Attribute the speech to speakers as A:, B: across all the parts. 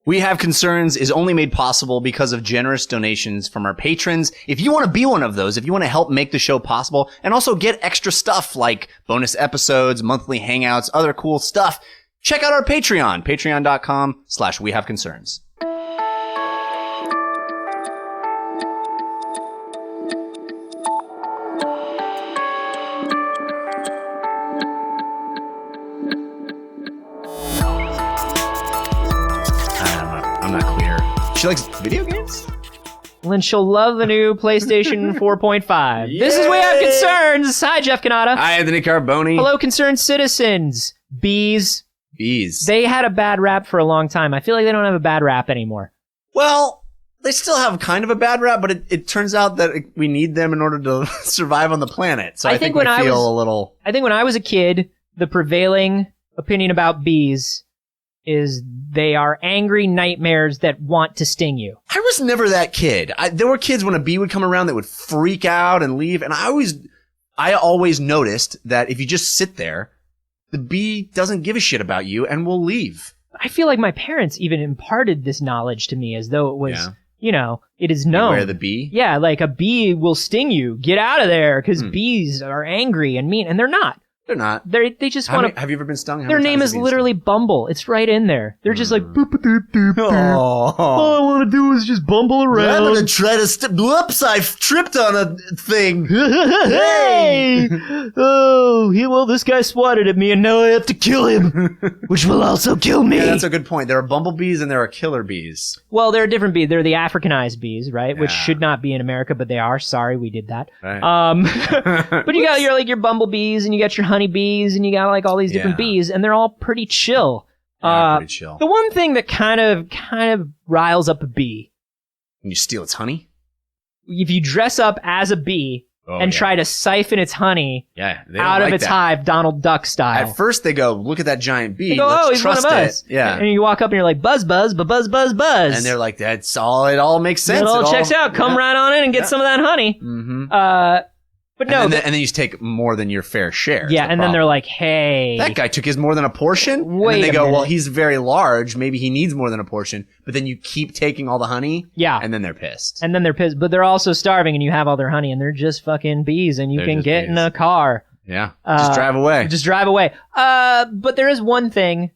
A: We Have Concerns is only made possible because of generous donations from our patrons. If you want to be one of those, if you want to help make the show possible and also get extra stuff like bonus episodes, monthly hangouts, other cool stuff, check out our Patreon, patreon.com/wehaveconcerns. I'm not clear. She likes video games?
B: Well, then she'll love the new PlayStation 4.5. This is We Have Concerns. Hi, Jeff Canada.
A: Hi, Anthony Carboni.
B: Hello, concerned citizens. Bees.
A: Bees.
B: They had a bad rap for a long time. I feel like they don't have a bad rap anymore.
A: Well, they still have kind of a bad rap, but it turns out that we need them in order to survive on the planet. So I think we feel a little...
B: I think when I was a kid, the prevailing opinion about bees is they are angry nightmares that want to sting you.
A: I was never that kid. There were kids when a bee would come around that would freak out and leave, and I always noticed that if you just sit there, the bee doesn't give a shit about you and will leave.
B: I feel like my parents even imparted this knowledge to me as though it was, it is known.
A: Beware the bee?
B: Yeah, like a bee will sting you. Get out of there, because bees are angry and mean, and they're not.
A: They're not.
B: They just want to...
A: Have you ever been stung?
B: Their name is literally Bumble. It's right in there. They're just like...
A: Oh.
B: All I want to do is just bumble around.
A: I'm going to try to... Whoops, I tripped on a thing.
B: Hey! Oh, well, this guy swatted at me, and now I have to kill him, which will also kill me.
A: Yeah, that's a good point. There are bumblebees and there are killer bees.
B: Well, there are different bees. They're the Africanized bees, right? Yeah. Which should not be in America, but they are. Sorry, we did that.
A: Right.
B: But you got your bumblebees, and you got your honeybees, and you got like all these different bees, and they're all pretty chill.
A: Pretty chill.
B: The one thing that kind of riles up a bee,
A: when you steal its honey,
B: if you dress up as a bee and try to siphon its honey out of its hive, Donald Duck style.
A: At first, they go, "Look at that giant bee.
B: They go,
A: Let's
B: he's
A: trust
B: one of us."
A: It. Yeah,
B: and you walk up and you're like, "Buzz, buzz, buzz, buzz, buzz,"
A: and they're like, "That's all. It all makes sense.
B: It all checks out. Come right on in and get some of that honey."
A: Mm-hmm.
B: But no,
A: and then you just take more than your fair share.
B: Yeah, and then they're like, "Hey,
A: that guy took his more than a portion."
B: Wait,
A: and then they go,
B: minute.
A: "Well, he's very large. Maybe he needs more than a portion." But then you keep taking all the honey.
B: Yeah,
A: and then they're pissed.
B: But they're also starving, and you have all their honey, and they're just fucking bees, and you can get in a car.
A: Yeah, just drive away.
B: Just drive away. But there is one thing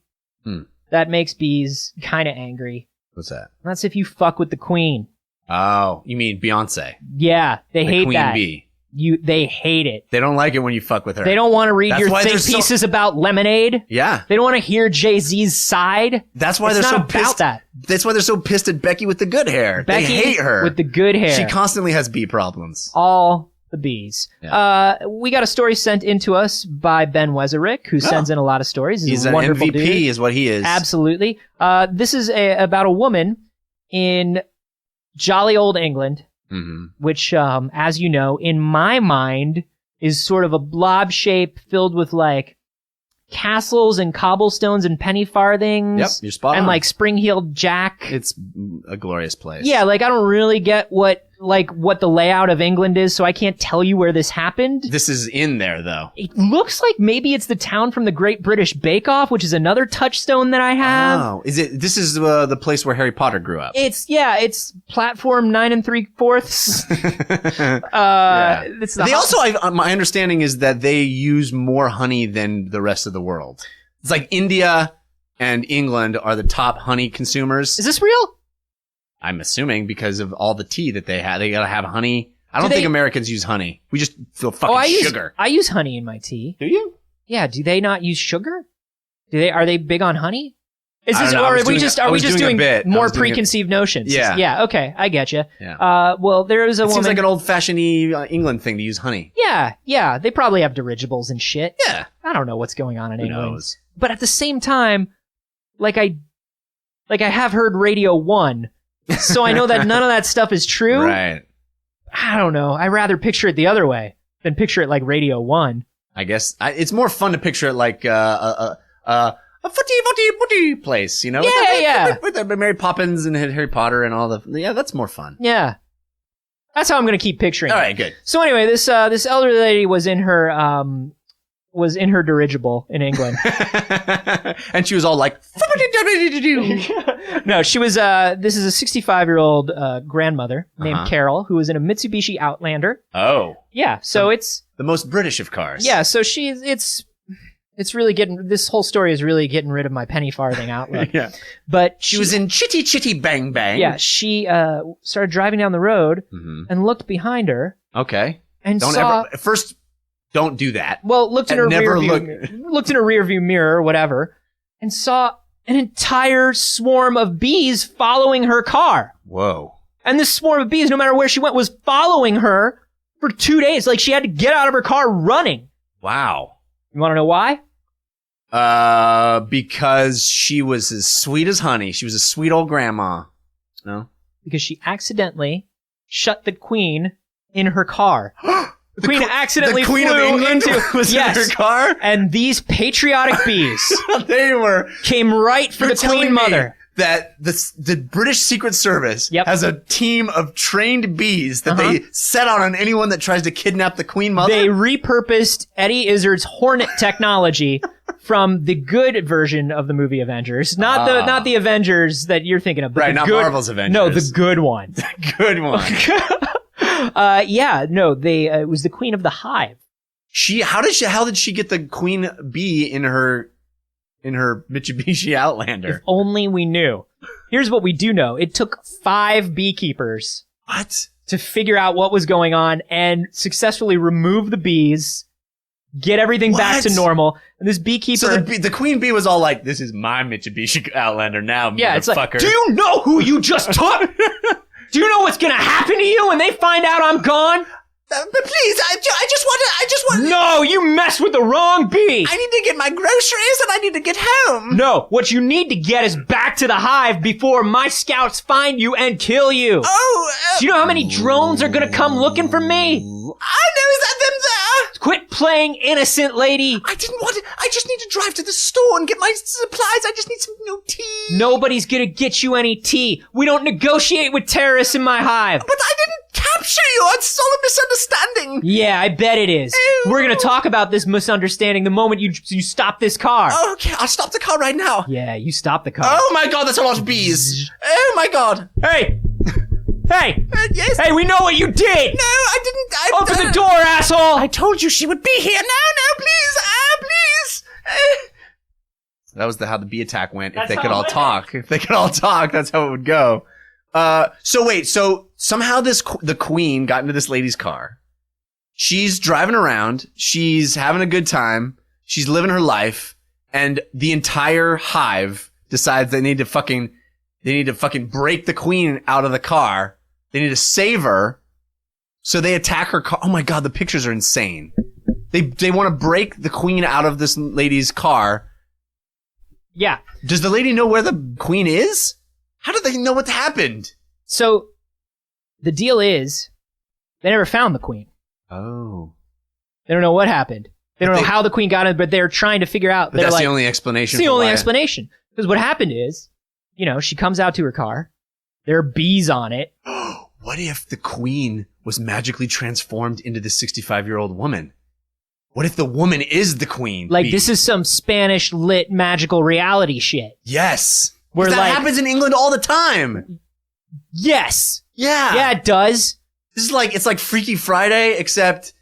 B: that makes bees kind of angry.
A: What's that?
B: That's if you fuck with the queen.
A: Oh, you mean Beyonce?
B: Yeah, they hate
A: queen
B: that.
A: Bee.
B: They hate it.
A: They don't like it when you fuck with her.
B: They don't want to read your think pieces about lemonade.
A: Yeah.
B: They don't want to hear Jay-Z's side.
A: That's why they're so pissed. That's why they're so pissed at Becky with the good hair. They hate her.
B: With the good hair.
A: She constantly has bee problems.
B: All the bees. Yeah. We got a story sent in to us by Ben Wezerick, who sends in a lot of stories. He's a wonderful
A: MVP
B: dude.
A: Is what he is.
B: Absolutely. This is about a woman in jolly old England.
A: Mm-hmm.
B: Which, as you know, in my mind, is sort of a blob shape filled with like castles and cobblestones and penny farthings.
A: Yep, you're spot on.
B: And like spring-heeled jack.
A: It's a glorious place.
B: Yeah, like I don't really get what the layout of England is, so I can't tell you where this happened.
A: This is in there, though.
B: It looks like maybe it's the town from the Great British Bake Off, which is another touchdoone that I have.
A: Oh, this is the place where Harry Potter grew up.
B: It's platform 9 3/4.
A: Yeah. My understanding is that they use more honey than the rest of the world. It's like India and England are the top honey consumers.
B: Is this real?
A: I'm assuming because of all the tea that they have. They gotta have honey. I don't think Americans use honey. We just feel fucking sugar.
B: I use honey in my tea.
A: Do you?
B: Yeah. Do they not use sugar? Are they big on honey?
A: Are we just doing
B: more preconceived notions?
A: Yeah.
B: Yeah. Okay. I get you.
A: Yeah.
B: Well, there is a woman.
A: Seems like an old-fashioned England thing to use honey.
B: Yeah. Yeah. They probably have dirigibles and shit.
A: Yeah.
B: I don't know what's going on in England.
A: Who knows?
B: But at the same time, I have heard Radio 1. So I know that none of that stuff is true.
A: Right.
B: I don't know. I'd rather picture it the other way than picture it like Radio 1.
A: I guess it's more fun to picture it like a footy place, you know?
B: Yeah.
A: With Mary Poppins and Harry Potter and all the... Yeah, that's more fun.
B: Yeah. That's how I'm going to keep picturing it.
A: All right, good.
B: So anyway, this elderly lady was in her was in her dirigible in England.
A: And she was all like,
B: No, she was, this is a 65-year-old grandmother named Carol who was in a Mitsubishi Outlander.
A: Oh.
B: Yeah, so it's...
A: The most British of cars.
B: Yeah, so it's really this whole story is really getting rid of my penny farthing outlook.
A: Yeah.
B: But
A: she was in Chitty Chitty Bang Bang.
B: Yeah, she started driving down the road and looked behind her.
A: Okay.
B: And
A: First, don't do that.
B: Well, looked in her rear view mirror or whatever, and saw an entire swarm of bees following her car.
A: Whoa. And
B: this swarm of bees, no matter where she went, was following her for 2 days. Like, she had to get out of her car running.
A: Wow.
B: You want to know why?
A: Because she was as sweet as honey. She was a sweet old grandma. No?
B: Because she accidentally shut the queen in her car. The queen accidentally
A: the Queen
B: flew
A: of England
B: into
A: was in her car?
B: And these patriotic bees came right for the queen mother.
A: That the British Secret Service has a team of trained bees that they set out on anyone that tries to kidnap the Queen Mother?
B: They repurposed Eddie Izzard's Hornet technology from the good version of the movie Avengers. Not the Avengers that you're thinking of. But
A: right, not Marvel's Avengers.
B: No, the good one.
A: The good one.
B: It was the Queen of the Hive.
A: How did she get the queen bee in her Mitsubishi Outlander?
B: If only we knew. Here's what we do know. It took 5 beekeepers.
A: What?
B: To figure out what was going on and successfully remove the bees, get everything back to normal. And this beekeeper...
A: So the queen bee was all like, this is my Mitsubishi Outlander now,
B: yeah,
A: motherfucker.
B: It's like, do you know who you just took? Do you know what's gonna happen to you when they find out I'm gone?
A: But please, I just want...
B: No, you messed with the wrong bee!
A: I need to get my groceries and I need to get home!
B: No, what you need to get is back to the hive before my scouts find you and kill you! Do you know how many drones are gonna come looking for me?
A: I know, is that them there?
B: Quit playing innocent, lady!
A: I didn't want it. I just need to drive to the store and get my supplies. I just need some tea.
B: Nobody's gonna get you any tea. We don't negotiate with terrorists in my hive.
A: But I didn't capture you. It's all a misunderstanding.
B: Yeah, I bet it is.
A: Ew.
B: We're gonna talk about this misunderstanding the moment you stop this car.
A: Oh, okay, I'll stop the car right now.
B: Yeah, you stop the car.
A: Oh my god, that's a lot of bees. Oh my god.
B: Hey! Hey!
A: Yes?
B: Hey, we know what you did!
A: No, I didn't.
B: Open the door, asshole!
A: I told you she would be here. No, please. Please. That was how the bee attack went. If they could all talk. If they could all talk, that's how it would go. So somehow the queen got into this lady's car. She's driving around. She's having a good time. She's living her life. And the entire hive decides they need to fucking break the queen out of the car. They need to save her. So they attack her car. Oh my god, the pictures are insane. They want to break the queen out of this lady's car.
B: Yeah.
A: Does the lady know where the queen is? How do they know what happened?
B: So, the deal is, they never found the queen.
A: Oh.
B: They don't know what happened. They don't know how the queen got in, but they're trying to figure out.
A: But that's the only explanation.
B: It's the only explanation. Because what happened is, she comes out to her car. There are bees on it.
A: What if the queen was magically transformed into this 65-year-old woman? What if the woman is the queen?
B: Like, this is some Spanish lit magical reality shit.
A: Yes.
B: Where
A: that happens in England all the time.
B: Yes.
A: Yeah.
B: Yeah, it does.
A: This is it's like Freaky Friday, except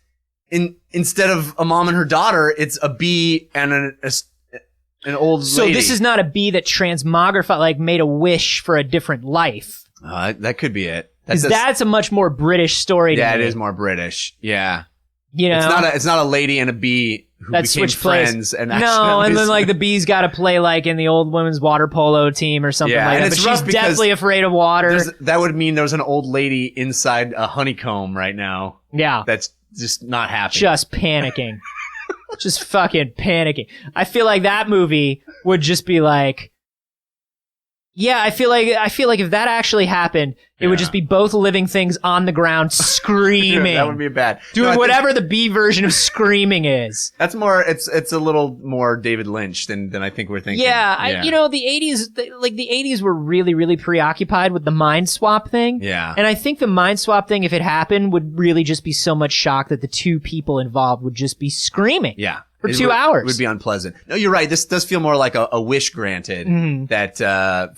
A: instead of a mom and her daughter, it's a bee and an old lady.
B: So this is not a bee that transmogrified, made a wish for a different life.
A: That could be it.
B: That's a much more British story to me.
A: Yeah, it is more British. Yeah.
B: It's
A: not a lady and a bee who became friends and
B: no, and then the bee's got to play in the old women's water polo team or something like that. But she's deathly afraid of water.
A: That would mean there's an old lady inside a honeycomb right now.
B: Yeah,
A: that's just not happy.
B: Just panicking, just fucking panicking. I feel like that movie would just be yeah, I feel like if that actually happened, it would just be both living things on the ground screaming.
A: That would be bad.
B: Doing whatever the bee version of screaming is.
A: That's more, it's a little more David Lynch than I think we're thinking.
B: Yeah. The 80s, the 80s were really, really preoccupied with the mind swap thing.
A: Yeah.
B: And I think the mind swap thing, if it happened, would really just be so much shock that the two people involved would just be screaming.
A: Yeah.
B: for 2 hours.
A: It would be unpleasant. No, you're right. This does feel more like a wish granted that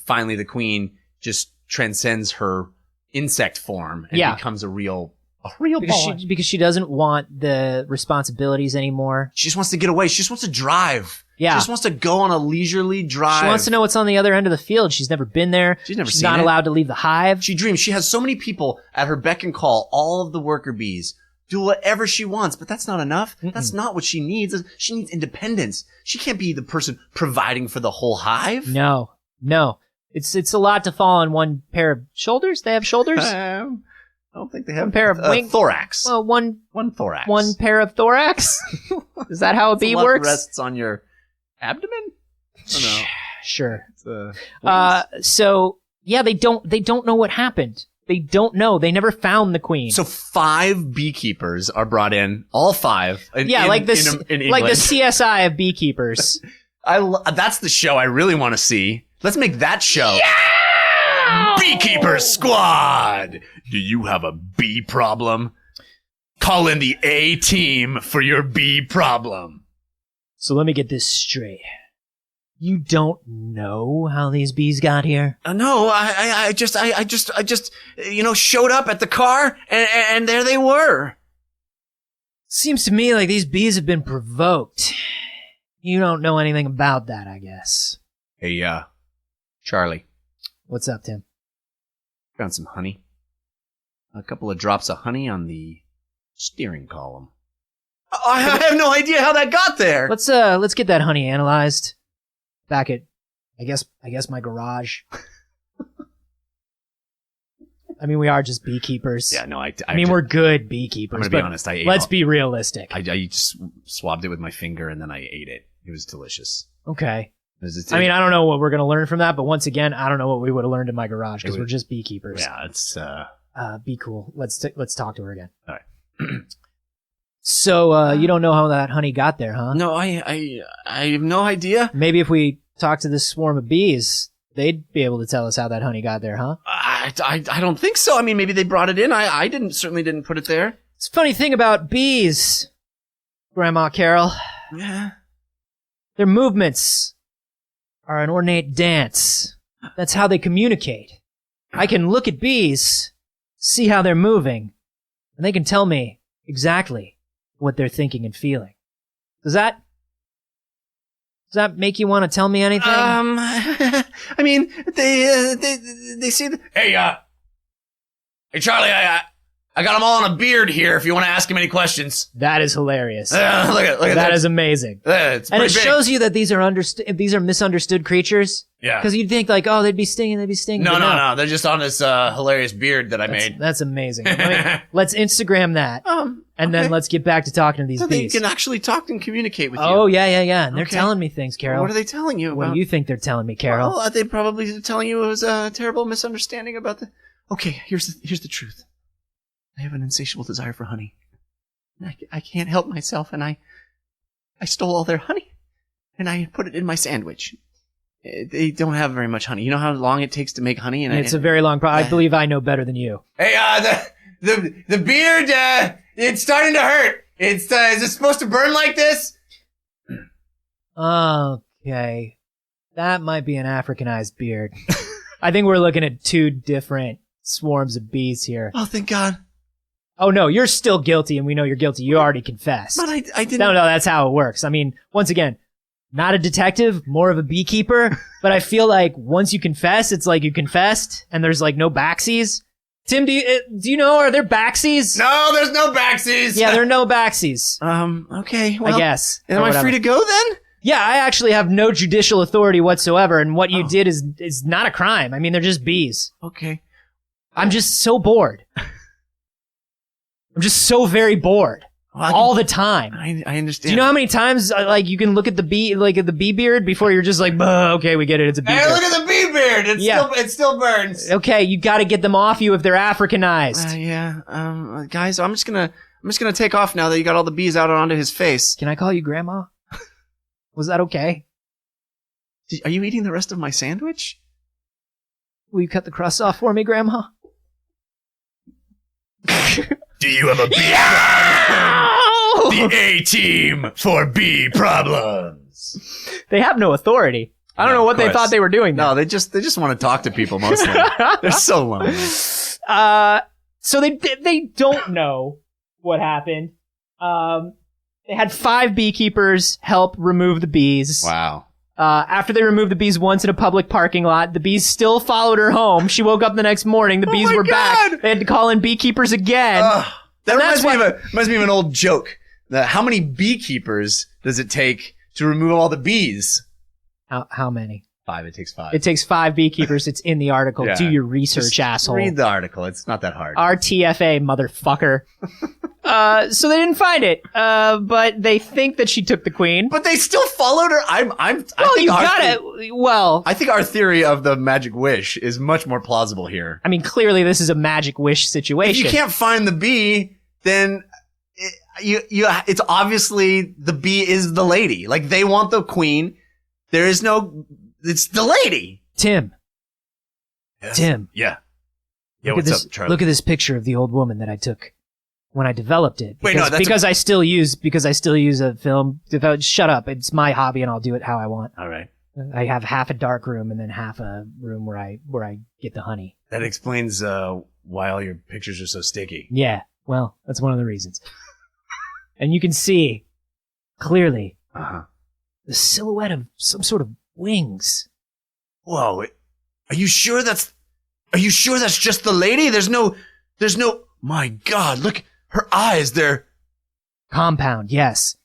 A: finally the queen just transcends her insect form and becomes a real
B: because she doesn't want the responsibilities anymore.
A: She just wants to get away. She just wants to drive.
B: Yeah.
A: She just wants to go on a leisurely drive.
B: She wants to know what's on the other end of the field. She's never been there.
A: She's never seen
B: not
A: it.
B: allowed to leave the hive.
A: She dreams. She has so many people at her beck and call, all of the worker bees. Do whatever she wants, but that's not enough. That's not what she needs. She needs independence. She can't be the person providing for the whole hive.
B: No. It's a lot to fall on one pair of shoulders. They have shoulders?
A: I don't think they have
B: one pair of wings.
A: Thorax.
B: Well, one
A: thorax.
B: One pair of thorax? Is that how a bee works?
A: Rests on your abdomen? I don't know.
B: Sure.
A: It's,
B: so yeah, they don't know what happened. They don't know. They never found the queen.
A: So 5 beekeepers are brought in. All 5. In
B: like the
A: England.
B: CSI of beekeepers.
A: That's the show I really want to see. Let's make that show. Yeah! Beekeeper Squad! Do you have a bee problem? Call in the A team for your bee problem.
B: So let me get this straight. You don't know how these bees got here?
A: No, I just showed up at the car and there they were.
B: Seems to me like these bees have been provoked. You don't know anything about that, I guess.
A: Hey, Charlie.
B: What's up, Tim?
A: Found some honey. A couple of drops of honey on the steering column. I have no idea how that got there.
B: Let's get that honey analyzed. Back at, I guess my garage. I mean, we are just beekeepers.
A: Yeah, no, I
B: mean, we're good beekeepers.
A: I'm gonna be honest.
B: Let's be realistic.
A: I just swabbed it with my finger and then I ate it. It was delicious.
B: Okay. I mean, I don't know what we're gonna learn from that, but once again, I don't know what we would have learned in my garage because we're just beekeepers.
A: Yeah, it's
B: be cool. Let's talk to her again.
A: All right.
B: So you don't know how that honey got there, huh?
A: No, I have no idea.
B: Maybe if we talk to this swarm of bees, they'd be able to tell us how that honey got there, huh?
A: I don't think so. I mean, maybe they brought it in. I certainly didn't put it there.
B: It's a funny thing about bees, Grandma Carol.
A: Yeah.
B: Their movements are an ornate dance. That's how they communicate. I can look at bees, see how they're moving, and they can tell me exactly what they're thinking and feeling. Does that make you want to tell me anything?
A: I mean, they see the... Hey, Charlie, I got them all on a beard here if you want to ask him any questions.
B: That is hilarious.
A: Look at that.
B: That is amazing.
A: It's
B: and it
A: big.
B: shows you that these are misunderstood creatures.
A: Yeah.
B: Because you'd think like, oh, they'd be stinging.
A: No. They're just on this hilarious beard that I made.
B: That's amazing. Let's Instagram that. And then let's get back to talking to these
A: so
B: bees.
A: They can actually talk and communicate with you.
B: Oh, yeah. And they're telling me things, Carol.
A: What are they telling you about?
B: What do you think they're telling me, Carol?
A: Well, they probably telling you it was a terrible misunderstanding about the... Okay, here's the truth. I have an insatiable desire for honey. I can't help myself, and I stole all their honey, and I put it in my sandwich. They don't have very much honey. You know how long it takes to make honey? And
B: it's a very long process. I believe I know better than you.
A: Hey, the beard, it's starting to hurt. Is it supposed to burn like this?
B: Okay. That might be an Africanized beard. I think we're looking at 2 different swarms of bees here.
A: Oh, thank God.
B: Oh, no, you're still guilty, and we know you're guilty. You already confessed.
A: But I didn't...
B: No, that's how it works. I mean, once again, not a detective, more of a beekeeper, but I feel like once you confess, it's like you confessed, and there's like no backsies. Tim, do you know, are there backsies?
A: No, there's no backsies.
B: Yeah, there are no backsies.
A: Okay, well...
B: I guess.
A: Am I free to go then?
B: Yeah, I actually have no judicial authority whatsoever, and what you did is not a crime. I mean, they're just bees.
A: Okay.
B: I'm just so bored. I'm just so very bored. All the time.
A: I understand.
B: Do you know how many times like you can look at the bee, like at the bee beard before you're just like, okay, we get it. It's a bee beard.
A: Hey, look at the bee beard. It still burns.
B: Okay, you got to get them off you if they're Africanized.
A: Yeah. Guys, I'm just gonna take off now that you got all the bees out onto his face.
B: Can I call you Grandma? Was that okay?
A: Are you eating the rest of my sandwich?
B: Will you cut the crust off for me, Grandma?
A: Do you have a bee? The A-team for bee problems.
B: They have no authority. I don't know what they thought they were doing there.
A: No, they just want to talk to people mostly. They're so lonely.
B: So they don't know what happened. They had 5 beekeepers help remove the bees.
A: Wow.
B: After they removed the bees once in a public parking lot, the bees still followed her home. She woke up the next morning. The bees were back. They had to call in beekeepers again.
A: That reminds me of an old joke. How many beekeepers does it take to remove all the bees?
B: How many?
A: 5. It takes 5.
B: It takes 5 beekeepers. It's in the article.
A: Yeah.
B: Do your research, asshole.
A: Read the article. It's not that hard.
B: RTFA, motherfucker. So they didn't find it, but they think that she took the queen.
A: But they still followed her. I think our theory of the magic wish is much more plausible here.
B: I mean, clearly this is a magic wish situation.
A: If you can't find the bee, then it's obviously the bee is the lady. Like, they want the queen. There is no... It's the lady.
B: Tim.
A: Yes.
B: Tim.
A: Yeah. Yeah, what's up, Charlie?
B: Look at this picture of the old woman that I took when I developed it.
A: Because,
B: I still use a film. Shut up. It's my hobby and I'll do it how I want.
A: All right.
B: I have half a dark room and then half a room where I get the honey.
A: That explains why all your pictures are so sticky.
B: Yeah. Well, that's one of the reasons. And you can see clearly the silhouette of some sort of wings.
A: Whoa. Are you sure that's just the lady? There's no, my God, look, her eyes, they're
B: compound. Yes.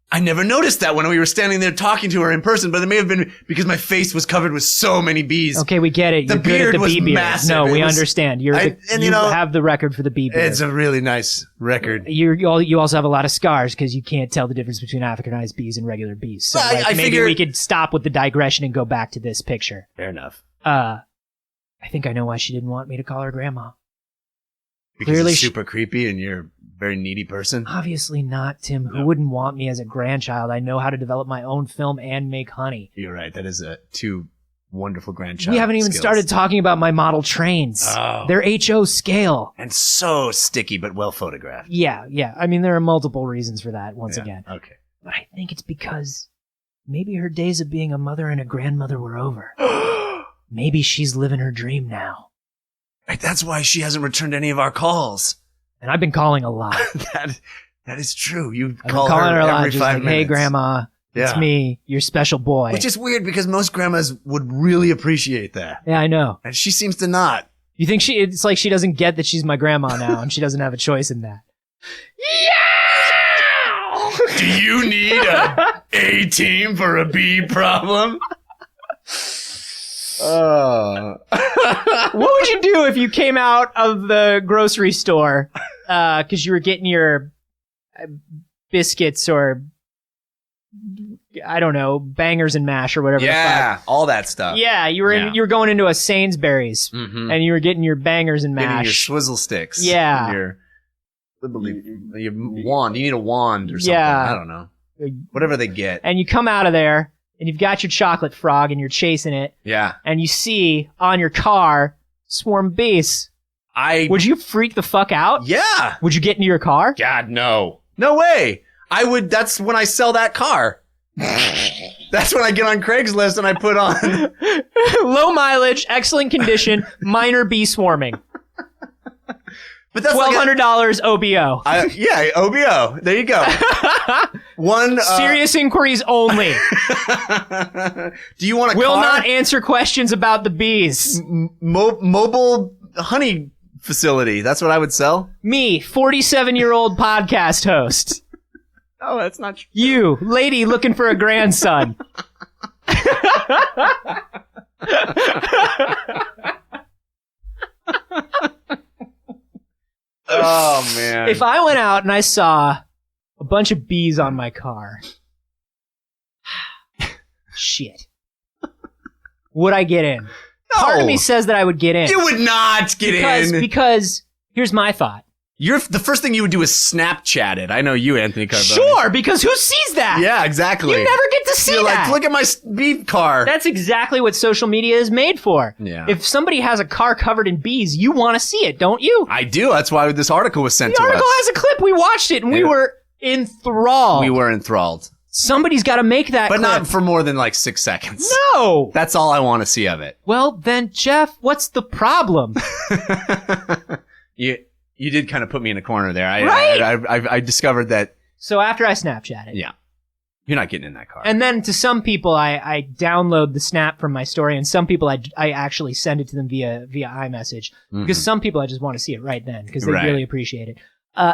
A: I never noticed that when we were standing there talking to her in person, but it may have been because my face was covered with so many bees.
B: Okay, we get it. You're good at the bee beard.
A: Massive.
B: No, we understand. You have the record for the bee beard.
A: It's a really nice record.
B: You also have a lot of scars because you can't tell the difference between Africanized bees and regular bees. So maybe we could stop with the digression and go back to this picture.
A: Fair enough.
B: I think I know why she didn't want me to call her grandma.
A: Because
B: Clearly
A: it's super creepy and you're a very needy person?
B: Obviously not, Tim. Who wouldn't want me as a grandchild? I know how to develop my own film and make honey.
A: You're right. That is two wonderful grandchild
B: We haven't even
A: skills.
B: started talking about my model trains.
A: Oh.
B: They're HO scale.
A: And so sticky, but well photographed.
B: Yeah. I mean, there are multiple reasons for that, once again.
A: Okay.
B: But I think it's because maybe her days of being a mother and a grandmother were over. Maybe she's living her dream now.
A: That's why she hasn't returned any of our calls.
B: And I've been calling a lot.
A: That is true. You
B: I've
A: call
B: been calling her a lot,
A: every
B: just
A: 5
B: like,
A: minutes.
B: Hey, Grandma, it's me, your special boy.
A: Which is weird because most grandmas would really appreciate that.
B: Yeah, I know.
A: And she seems to not.
B: You think it's like she doesn't get that she's my grandma now and she doesn't have a choice in that.
A: Yeah! Do you need a team for a bee problem?
B: What would you do if you came out of the grocery store because you were getting your biscuits or I don't know, bangers and mash or whatever the fuck.
A: All that stuff.
B: Yeah, you were going into a Sainsbury's and you were getting your bangers and mash.
A: Getting your swizzle sticks.
B: Yeah.
A: Your wand. You need a wand or something.
B: Yeah.
A: I don't know. Whatever they get.
B: And you come out of there and you've got your chocolate frog and you're chasing it.
A: Yeah.
B: And you see on your car swarm bees. Would you freak the fuck out?
A: Yeah.
B: Would you get into your car?
A: God, no. No way. I would. That's when I sell that car. That's when I get on Craigslist and I put on
B: low mileage, excellent condition, minor bee swarming.
A: But that's
B: $1,200 OBO.
A: OBO. There you go. One
B: serious inquiries only.
A: Do you want a
B: Will
A: car?
B: not answer questions about the bees.
A: Mobile honey facility. That's what I would sell.
B: Me, 47-year-old podcast host.
A: Oh, that's not true.
B: You, lady looking for a grandson.
A: Oh, man.
B: If I went out and I saw a bunch of bees on my car, shit. Would I get in?
A: No.
B: Part of me says that I would get in.
A: You would not get in.
B: Because here's my thought.
A: The first thing you would do is Snapchat it. I know you, Anthony Carboni.
B: Sure, because who sees that?
A: Yeah, exactly.
B: You never get to see
A: You're
B: that.
A: like, look at my bee car.
B: That's exactly what social media is made for.
A: Yeah.
B: If somebody has a car covered in bees, you want to see it, don't you?
A: I do. That's why this article was sent to us.
B: The article has a clip. We watched it, and we were Enthralled.
A: We were enthralled.
B: Somebody's got to make that
A: But
B: clip.
A: not for more than like 6 seconds.
B: No!
A: That's all I want to see of it.
B: Well, then, Jeff, what's the problem?
A: You did kind of put me in a corner there.
B: Right?
A: I discovered that.
B: So after I Snapchat it.
A: Yeah. You're not getting in that car.
B: And then to some people, I download the snap from my story, and some people I actually send it to them via iMessage. Because some people I just want to see it right then, because they really appreciate it.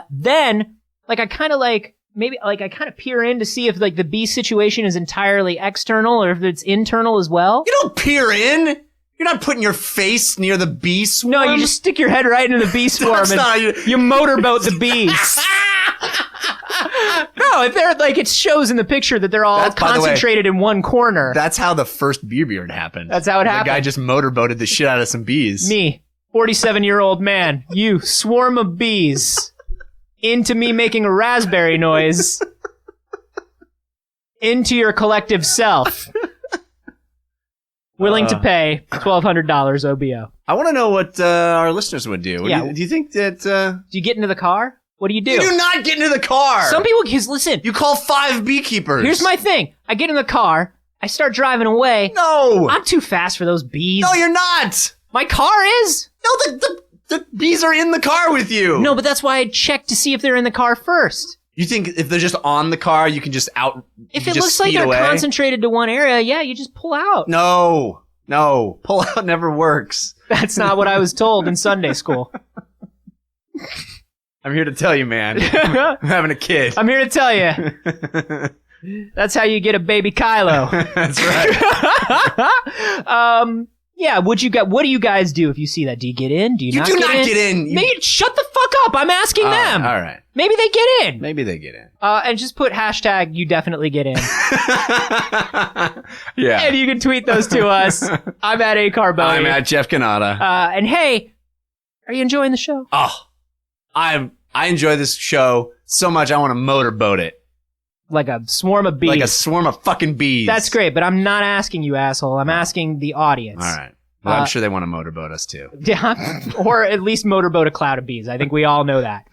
B: Then, like, I kind of peer in to see if like the bee situation is entirely external or if it's internal as well.
A: You don't peer in. You're not putting your face near the bee swarm.
B: No, you just stick your head right into the bee swarm you motorboat the bees. No, if they're like, it shows in the picture that they're all concentrated in one corner.
A: That's how the first bee beard happened.
B: That's how it happened.
A: The guy just motorboated the shit out of some bees.
B: Me, 47-year-old man, you swarm of bees into me making a raspberry noise into your collective self. Willing to pay $1,200 OBO.
A: I want to know what our listeners would do. Do you think that...
B: Do you get into the car? What do? You
A: do not get into the car.
B: Some people, because listen.
A: You call 5 beekeepers.
B: Here's my thing. I get in the car. I start driving away.
A: No.
B: I'm too fast for those bees.
A: No, you're not.
B: My car is.
A: No, the bees are in the car with you.
B: No, but that's why I check to see if they're in the car first.
A: You think if they're just on the car, you can just out...
B: If it looks like they're concentrated to one area, yeah, you just pull out.
A: No. Pull out never works.
B: That's not what I was told in Sunday school.
A: I'm here to tell you, man. I'm having a kid.
B: I'm here to tell you. That's how you get a baby Kylo.
A: That's right.
B: Yeah, what do you guys do if you see that? Do you get in? Do you not
A: get in?
B: Maybe shut the fuck up. I'm asking them.
A: All right.
B: Maybe they get in.
A: Maybe they get in.
B: And just put hashtag you definitely get in.
A: Yeah.
B: And you can tweet those to us. I'm at Acarboni.
A: I'm at Jeff Canada.
B: And hey, are you enjoying the show?
A: Oh, I enjoy this show so much I want to motorboat it.
B: Like a swarm of bees.
A: Like a swarm of fucking bees.
B: That's great, but I'm not asking you, asshole. I'm asking the audience.
A: All right. Well, I'm sure they want to motorboat us too.
B: Yeah, or at least motorboat a cloud of bees. I think we all know that.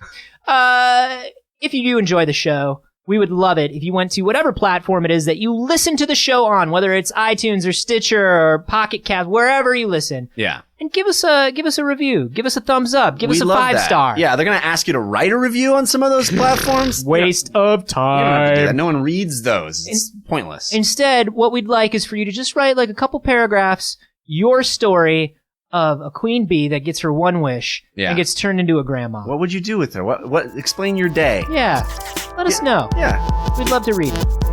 B: If you do enjoy the show, we would love it if you went to whatever platform it is that you listen to the show on, whether it's iTunes or Stitcher or Pocket Cast, wherever you listen.
A: Yeah.
B: And give us a review. Give us a thumbs up. Give us a 5-star.
A: Yeah, they're going to ask you to write a review on some of those platforms.
B: Waste of time.
A: You don't have to do that. No one reads those. It's pointless.
B: Instead, what we'd like is for you to just write like a couple paragraphs, your story of a queen bee that gets her one wish and gets turned into a grandma.
A: What would you do with her? What? Explain your day.
B: Yeah. Let us know.
A: Yeah.
B: We'd love to read it.